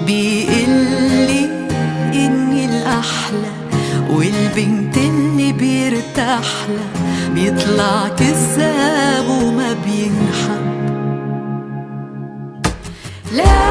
بيقلي إني الأحلى، والبنت اللي بيرتاحلها بيطلع كذاب وما بينحب. لا